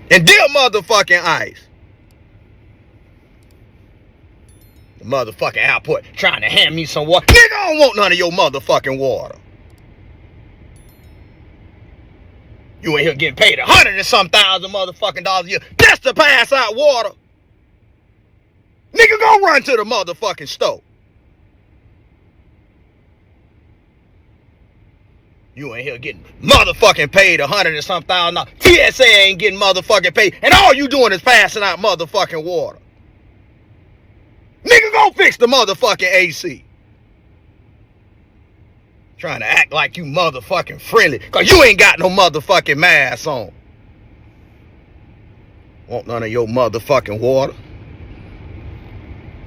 And dear motherfucking ICE. The motherfucking airport trying to hand me some water. Nigga, I don't want none of your motherfucking water. You in here getting paid 100 and some thousand motherfucking dollars a year just to pass out water. Nigga, go run to the motherfucking store. You in here getting motherfucking paid 100 and some thousand dollars. TSA ain't getting motherfucking paid. And all you doing is passing out motherfucking water. Nigga, go fix the motherfucking AC. Trying to act like you motherfucking friendly. Cause you ain't got no motherfucking mask on. Want none of your motherfucking water.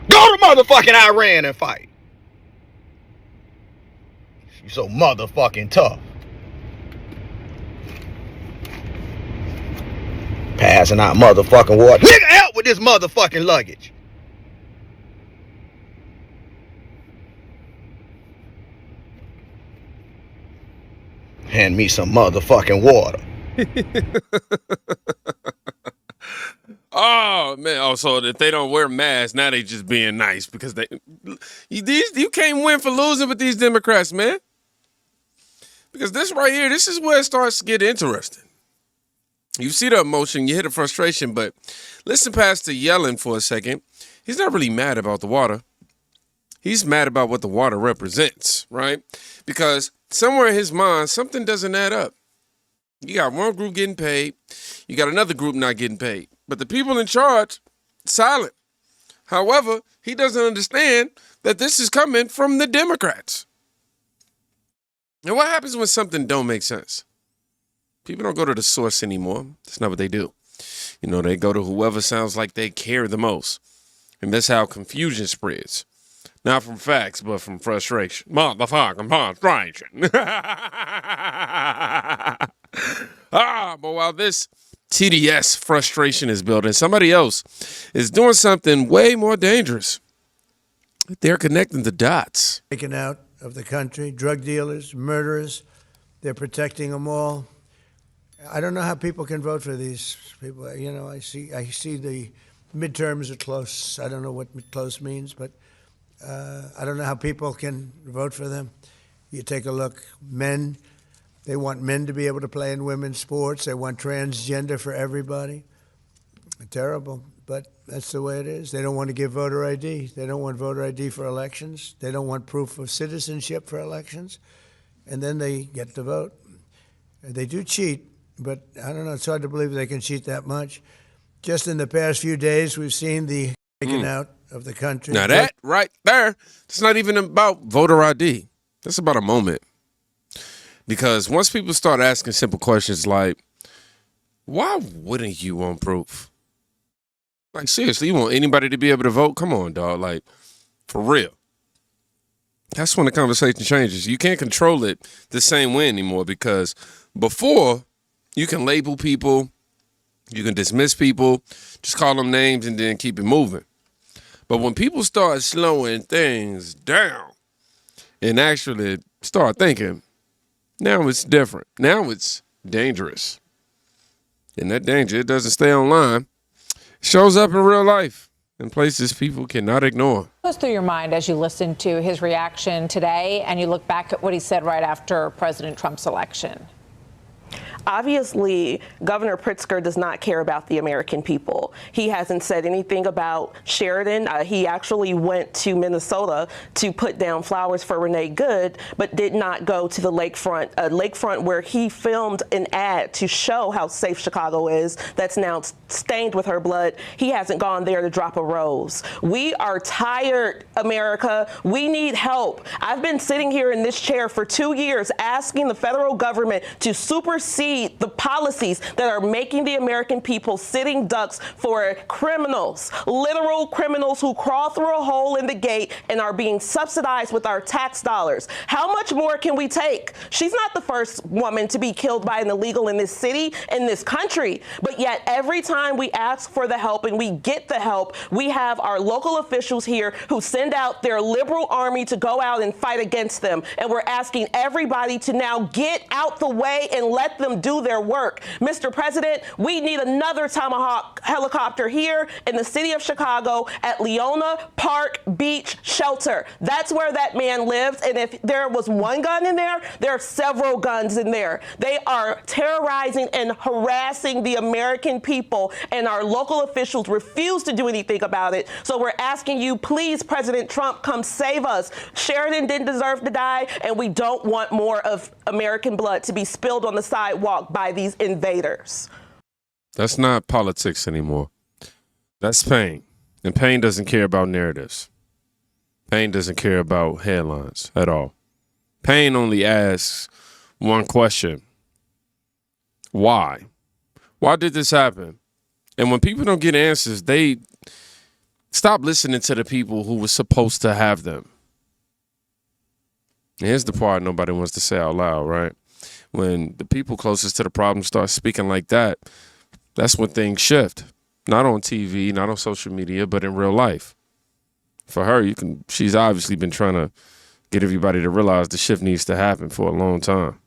Go to motherfucking Iran and fight. You so motherfucking tough. Passing out motherfucking water. Nigga, help with this motherfucking luggage. Hand me some motherfucking water. Oh man! Oh, so if they don't wear masks, now they just being nice because you can't win for losing with these Democrats, man. Because this right here, this is where it starts to get interesting. You see the emotion, you hear the frustration, but listen past the yelling for a second. He's not really mad about the water. He's mad about what the water represents, right? Because somewhere in his mind, something doesn't add up. You got one group getting paid. You got another group not getting paid. But the people in charge, silent. However, he doesn't understand that this is coming from the Democrats. And what happens when something don't make sense? People don't go to the source anymore. That's not what they do. You know, they go to whoever sounds like they care the most. And that's how confusion spreads. Not from facts, but from frustration. Motherfucking frustration. But while this TDS frustration is building, somebody else is doing something way more dangerous. They're connecting the dots. Taken out of the country, drug dealers, murderers, they're protecting them all. I don't know how people can vote for these people. You know, I see the midterms are close. I don't know what close means, but I don't know how people can vote for them. You take a look, men, they want men to be able to play in women's sports. They want transgender for everybody. Terrible, but that's the way it is. They don't want to give voter ID. They don't want voter ID for elections. They don't want proof of citizenship for elections. And then they get to vote. They do cheat, but I don't know, it's hard to believe they can cheat that much. Just in the past few days, we've seen the taken out of the country. Now that right there, it's not even about voter ID. That's about a moment. Because once people start asking simple questions like, why wouldn't you want proof? Like, seriously, you want anybody to be able to vote? Come on, dog. Like, for real. That's when the conversation changes. You can't control it the same way anymore because before, you can label people, you can dismiss people, just call them names and then keep it moving. But when people start slowing things down and actually start thinking, now it's different. Now it's dangerous. And that danger, it doesn't stay online. It shows up in real life in places people cannot ignore. What goes through your mind as you listen to his reaction today and you look back at what he said right after President Trump's election? Obviously, Governor Pritzker does not care about the American people. He hasn't said anything about Sheridan. He actually went to Minnesota to put down flowers for Renee Good, but did not go to the lakefront where he filmed an ad to show how safe Chicago is that's now stained with her blood. He hasn't gone there to drop a rose. We are tired, America. We need help. I've been sitting here in this chair for 2 years asking the federal government to supersede the policies that are making the American people sitting ducks for criminals, literal criminals who crawl through a hole in the gate and are being subsidized with our tax dollars. How much more can we take? She's not the first woman to be killed by an illegal in this city, in this country. But yet every time we ask for the help and we get the help, we have our local officials here who send out their liberal army to go out and fight against them. And we're asking everybody to now get out the way and let them do their work. Mr. President, we need another Tomahawk helicopter here in the city of Chicago at Leona Park Beach Shelter. That's where that man lives. And if there was one gun in there, there are several guns in there. They are terrorizing and harassing the American people, and our local officials refuse to do anything about it. So we're asking you, please, President Trump, come save us. Sheridan didn't deserve to die, and we don't want more of American blood to be spilled on the sidewalk by these invaders. That's not politics anymore. That's Payne. And Payne doesn't care about narratives. Payne doesn't care about headlines at all. Payne only asks one question. Why? Why did this happen? And when people don't get answers, they stop listening to the people who were supposed to have them. And here's the part nobody wants to say out loud, right? When the people closest to the problem start speaking like that, that's when things shift. Not on TV, not on social media, but in real life. For her, she's obviously been trying to get everybody to realize the shift needs to happen for a long time.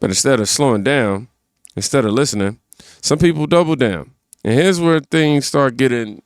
But instead of slowing down, instead of listening, some people double down. And here's where things start getting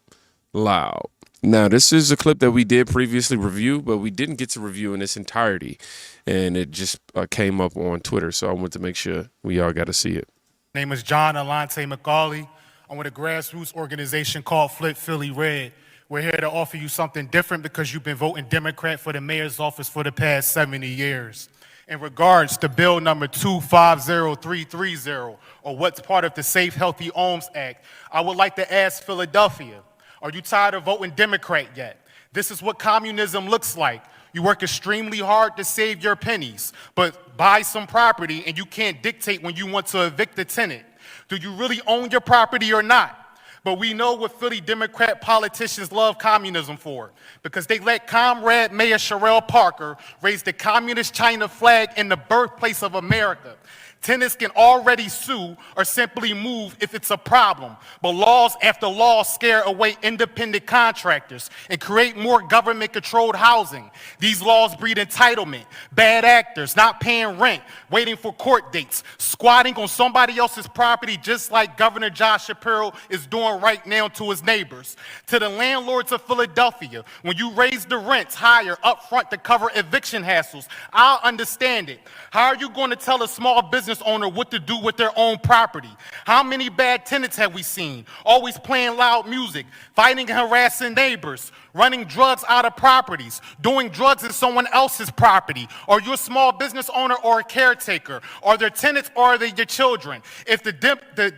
loud. Now, this is a clip that we did previously review, but we didn't get to review in its entirety. And it just came up on Twitter, so I wanted to make sure we all got to see it. My name is John Alante McCauley. I'm with a grassroots organization called Flip Philly Red. We're here to offer you something different because you've been voting Democrat for the mayor's office for the past 70 years. In regards to bill number 250330, or what's part of the Safe Healthy Homes Act, I would like to ask Philadelphia, are you tired of voting Democrat yet? This is what communism looks like. You work extremely hard to save your pennies, but buy some property and you can't dictate when you want to evict the tenant. Do you really own your property or not? But we know what Philly Democrat politicians love communism for, because they let Comrade Mayor Sherrell Parker raise the communist China flag in the birthplace of America. Tenants can already sue or simply move if it's a problem. But laws after laws scare away independent contractors and create more government-controlled housing. These laws breed entitlement, bad actors not paying rent, waiting for court dates, squatting on somebody else's property just like Governor Josh Shapiro is doing right now to his neighbors. To the landlords of Philadelphia, when you raise the rents higher up front to cover eviction hassles, I'll understand it. How are you going to tell a small business owner what to do with their own property? How many bad tenants have we seen? Always playing loud music, fighting and harassing neighbors, running drugs out of properties, doing drugs in someone else's property. Are you a small business owner or a caretaker? Are there tenants or are they your children? If the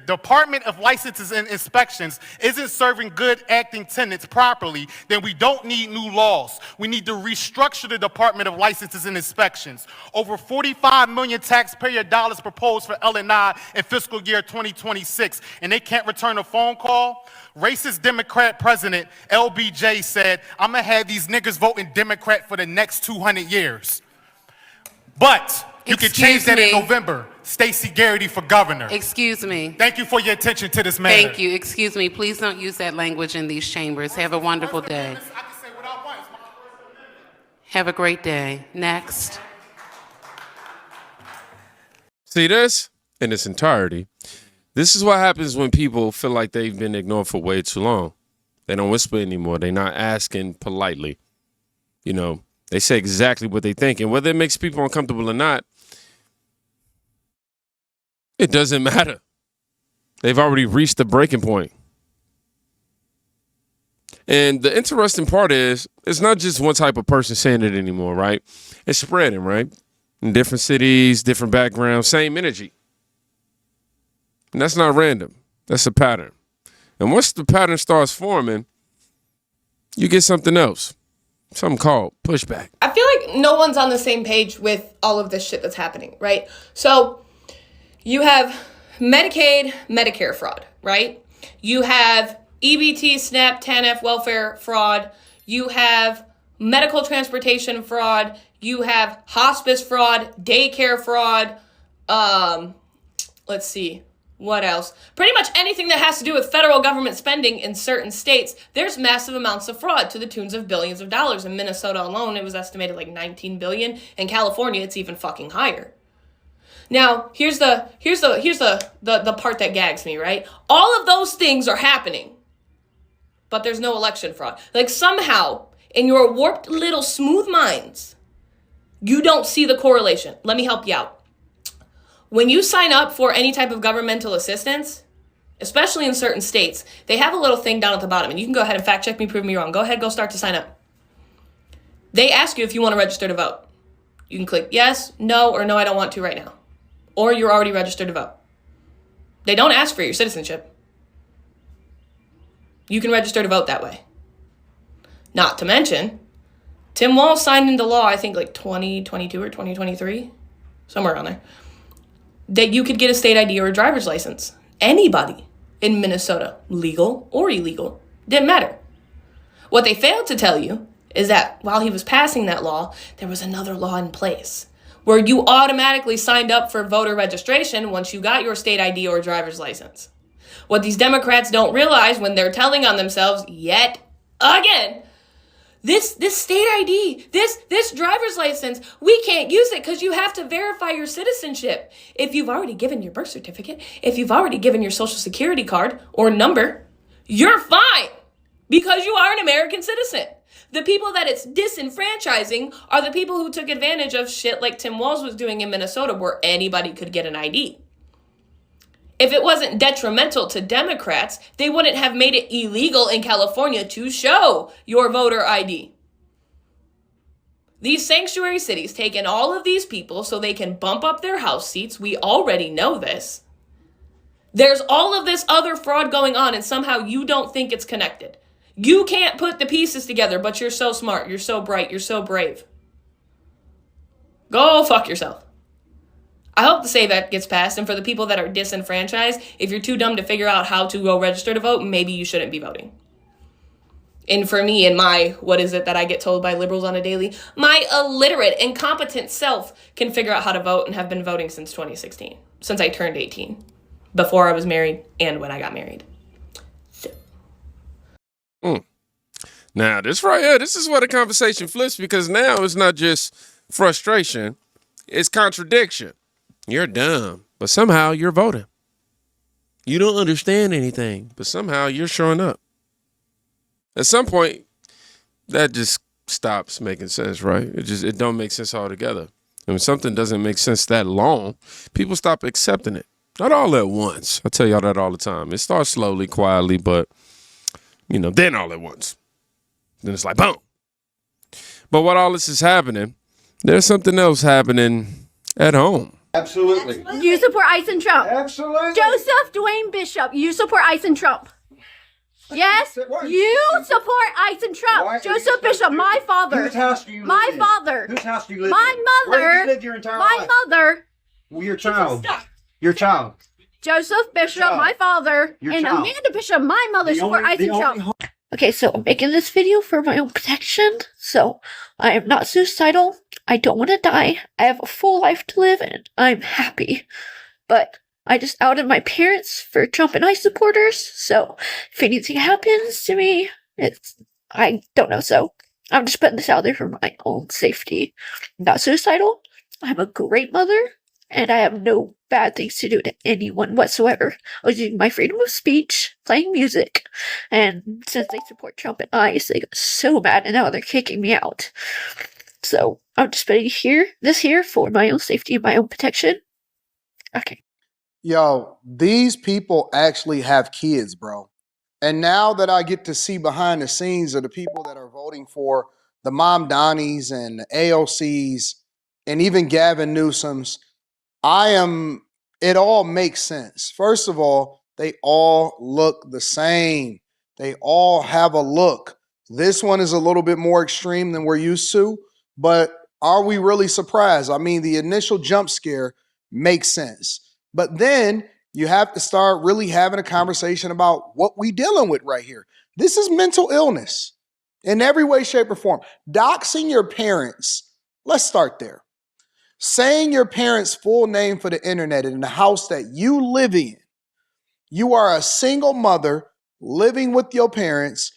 Department of Licenses and Inspections isn't serving good acting tenants properly, then we don't need new laws. We need to restructure the Department of Licenses and Inspections. Over 45 million taxpayer dollars proposed for L&I in fiscal year 2026, and they can't return a phone call? Racist Democrat President LBJ said, I'm going to have these niggas voting Democrat for the next 200 years. But you can change that in November. Stacey Garrity for governor. Excuse me. Thank you for your attention to this matter. Thank you. Excuse me. Please don't use that language in these chambers. Have a wonderful day. I can say what I want. It's my First Amendment. Have a great day. Next. See this in its entirety. This is what happens when people feel like they've been ignored for way too long. They don't whisper anymore. They're not asking politely. You know, they say exactly what they think. And whether it makes people uncomfortable or not, it doesn't matter. They've already reached the breaking point. And the interesting part is, it's not just one type of person saying it anymore, right? It's spreading, right? In different cities, different backgrounds, same energy. And that's not random. That's a pattern. And once the pattern starts forming, you get something else. Something called pushback. I feel like no one's on the same page with all of this shit that's happening, right? So you have Medicaid, Medicare fraud, right? You have EBT, SNAP, TANF, welfare fraud. You have medical transportation fraud. You have hospice fraud, daycare fraud. Let's see. What else? Pretty much anything that has to do with federal government spending in certain states, there's massive amounts of fraud to the tunes of billions of dollars. In Minnesota alone, it was estimated like 19 billion. In California, it's even fucking higher. Now, here's the part that gags me, right? All of those things are happening, but there's no election fraud. Like, somehow, in your warped little smooth minds, you don't see the correlation. Let me help you out. When you sign up for any type of governmental assistance, especially in certain states, they have a little thing down at the bottom, and you can go ahead and fact check me, prove me wrong. Go ahead, go start to sign up. They ask you if you want to register to vote. You can click yes, no, or no, I don't want to right now. Or you're already registered to vote. They don't ask for your citizenship. You can register to vote that way. Not to mention, Tim Walz signed into law, I think like 2022 or 2023, somewhere around there, that you could get a state ID or a driver's license. Anybody in Minnesota, legal or illegal, didn't matter. What they failed to tell you is that while he was passing that law, there was another law in place where you automatically signed up for voter registration once you got your state ID or driver's license. What these Democrats don't realize when they're telling on themselves yet again, this state ID, this driver's license, we can't use it because you have to verify your citizenship. If you've already given your birth certificate, if you've already given your social security card or number, you're fine because you are an American citizen. The people that it's disenfranchising are the people who took advantage of shit like Tim Walz was doing in Minnesota where anybody could get an ID. If it wasn't detrimental to Democrats, they wouldn't have made it illegal in California to show your voter ID. These sanctuary cities take in all of these people so they can bump up their house seats. We already know this. There's all of this other fraud going on, and somehow you don't think it's connected. You can't put the pieces together, but you're so smart, you're so bright, you're so brave. Go fuck yourself. I hope the Save Act gets passed, and for the people that are disenfranchised, if you're too dumb to figure out how to go register to vote, maybe you shouldn't be voting. And for me and my, what is it that I get told by liberals on a daily? My illiterate, incompetent self can figure out how to vote and have been voting since 2016, since I turned 18, before I was married and when I got married. So. Now, this right here, this is where the conversation flips, because now it's not just frustration, it's contradiction. You're dumb, but somehow you're voting. You don't understand anything, but somehow you're showing up. At some point, that just stops making sense, right? It don't make sense altogether. And when something doesn't make sense that long, people stop accepting it. Not all at once. I tell y'all that all the time. It starts slowly, quietly, but, then all at once. Then it's like, boom. But while all this is happening, there's something else happening at home. Absolutely. You support ICE and Trump. Absolutely. Joseph Dwayne Bishop, you support ICE and Trump. Yes, you support ICE and Trump. Why? Joseph Bishop, my father. Whose house do you live My in? father. Whose house do you live My in? mother. Where have you lived your entire life? My mother. Well, your child. Your child. Joseph Bishop, my father. Your and child. Amanda Bishop, my mother, The support only- ICE the and only Trump. Okay, so I'm making this video for my own protection. So I am not suicidal. I don't want to die. I have a full life to live and I'm happy. But I just outed my parents for Trump and ICE supporters. So if anything happens to me, I don't know. So I'm just putting this out there for my own safety. I'm not suicidal. I'm a great mother. And I have no bad things to do to anyone whatsoever. I was using my freedom of speech, playing music. And since they support Trump and ICE, they got so mad and now they're kicking me out. So I'm just putting this here for my own safety and my own protection. Okay. Yo, these people actually have kids, bro. And now that I get to see behind the scenes of the people that are voting for the Mom Donnies and the AOCs and even Gavin Newsom's, it all makes sense. First of all, they all look the same. They all have a look. This one is a little bit more extreme than we're used to, but are we really surprised? I mean, the initial jump scare makes sense. But then you have to start really having a conversation about what we dealing with right here. This is mental illness in every way, shape, or form. Doxing your parents, let's start there. Saying your parents' full name for the internet in the house that you live in. You are a single mother living with your parents,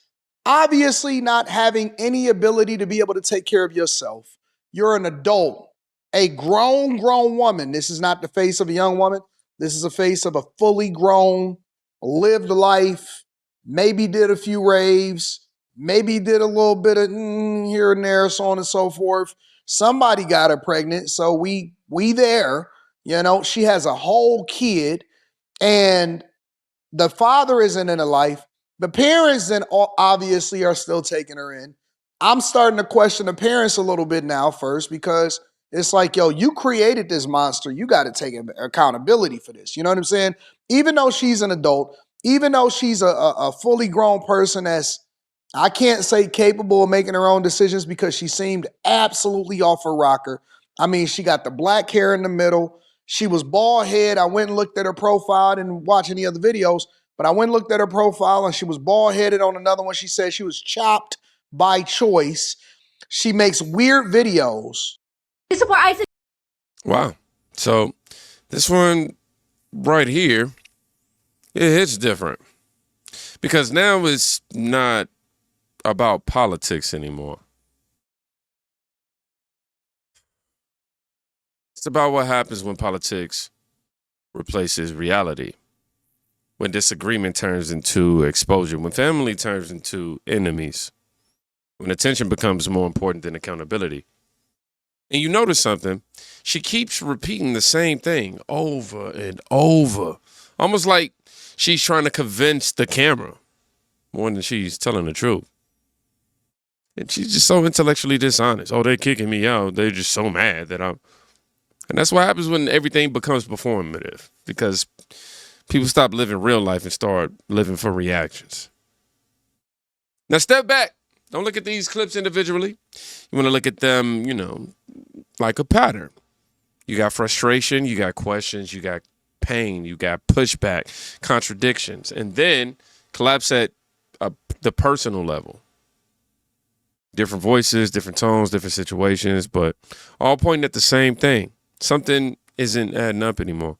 obviously not having any ability to be able to take care of yourself. You're an adult. A grown woman. This is not the face of a young woman. This is a face of a fully grown, lived life, maybe did a few raves, maybe did a little bit of here and there, so on and so forth. Somebody got her pregnant, so we there. You know, she has a whole kid, and the father isn't in her life. The parents then obviously are still taking her in. I'm starting to question the parents a little bit now first, because it's like, yo, you created this monster. You got to take accountability for this. You know what I'm saying? Even though she's an adult, even though she's a fully grown person that's, I can't say capable of making her own decisions, because she seemed absolutely off her rocker. I mean, she got the black hair in the middle. She was bald head. I went and looked at her profile. I didn't watch any other videos, but I went and looked at her profile, and she was bald headed on another one. She said she was chopped by choice. She makes weird videos. Wow. So this one right here, it hits different, because now it's not about politics anymore. It's about what happens when politics replaces reality, when disagreement turns into exposure, when family turns into enemies, when attention becomes more important than accountability. And you notice something, she keeps repeating the same thing over and over, almost like she's trying to convince the camera more than she's telling the truth. And she's just so intellectually dishonest. Oh, they're kicking me out. They're just so mad that I'm... And that's what happens when everything becomes performative, because people stop living real life and start living for reactions. Now step back. Don't look at these clips individually. You want to look at them, you know, like a pattern. You got frustration, you got questions, you got pain, you got pushback, contradictions, and then collapse at the personal level. Different voices, different tones, different situations, but all pointing at the same thing. Something isn't adding up anymore.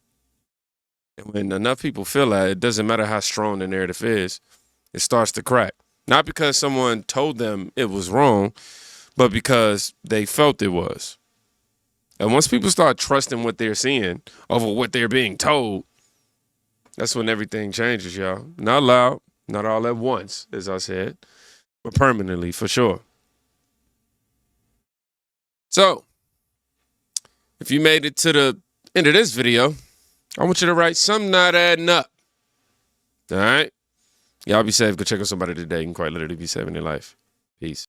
And when enough people feel that, it doesn't matter how strong the narrative is, it starts to crack. Not because someone told them it was wrong, but because they felt it was. And once people start trusting what they're seeing over what they're being told, that's when everything changes, y'all. Not loud, not all at once, as I said, but permanently, for sure. So, if you made it to the end of this video, I want you to write something not adding up. All right? Y'all be safe. Go check on somebody today. You can quite literally be saving their life. Peace.